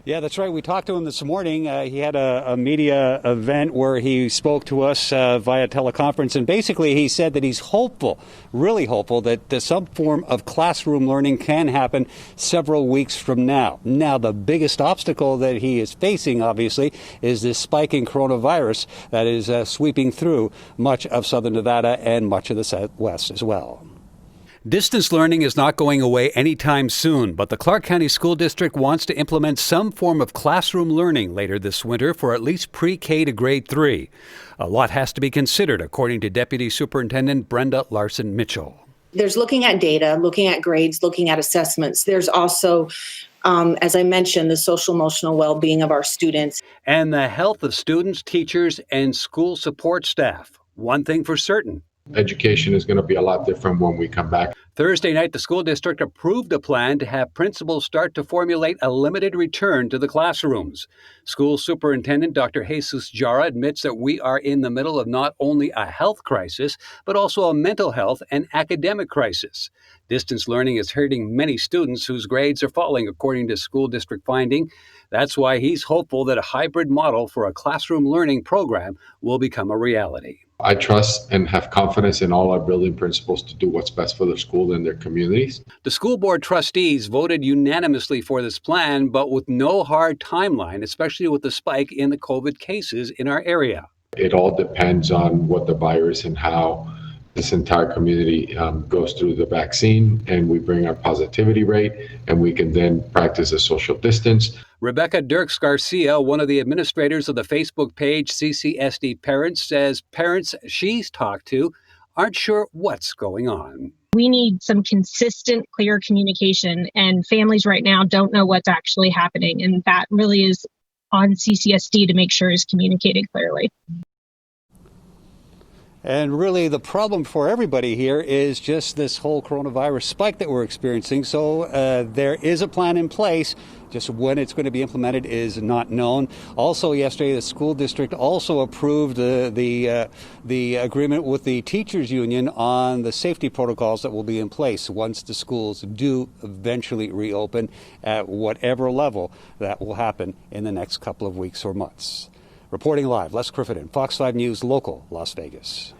Yeah, that's right. We talked to him this morning. He had a media event where he spoke to us via teleconference. And basically, he said that he's hopeful, really hopeful, that some form of classroom learning can happen several weeks from now. Now, the biggest obstacle that he is facing, obviously, is this spike in coronavirus that is sweeping through much of southern Nevada and much of the Southwest as well. Distance learning is not going away anytime soon, but the Clark County School District wants to implement some form of classroom learning later this winter for at least pre-K to grade 3. A lot has to be considered, according to Deputy Superintendent Brenda Larson-Mitchell. There's looking at data, looking at grades, looking at assessments. There's also, as I mentioned, the social emotional well-being of our students. And the health of students, teachers, and school support staff. One thing for certain. Education is going to be a lot different when we come back. Thursday night, the school district approved a plan to have principals start to formulate a limited return to the classrooms. School Superintendent Dr. Jesus Jara admits that we are in the middle of not only a health crisis, but also a mental health and academic crisis. Distance learning is hurting many students whose grades are falling, according to school district finding. That's why he's hopeful that a hybrid model for a classroom learning program will become a reality. I trust and have confidence in all our building principals to do what's best for their school and their communities. The school board trustees voted unanimously for this plan, but with no hard timeline, especially with the spike in the COVID cases in our area. It all depends on what the virus and how this entire community goes through the vaccine, and we bring our positivity rate, and we can then practice a social distance. Rebecca Dirks Garcia, one of the administrators of the Facebook page CCSD Parents, says parents she's talked to aren't sure what's going on. We need some consistent, clear communication, and families right now don't know what's actually happening, and that really is on CCSD to make sure is communicated clearly. And really, the problem for everybody here is just this whole coronavirus spike that we're experiencing. So there is a plan in place. Just when it's going to be implemented is not known. Also, yesterday, the school district also approved the agreement with the teachers union on the safety protocols that will be in place once the schools do eventually reopen at whatever level that will happen in the next couple of weeks or months. Reporting live, Les Crittenden, Fox 5 News, Local, Las Vegas.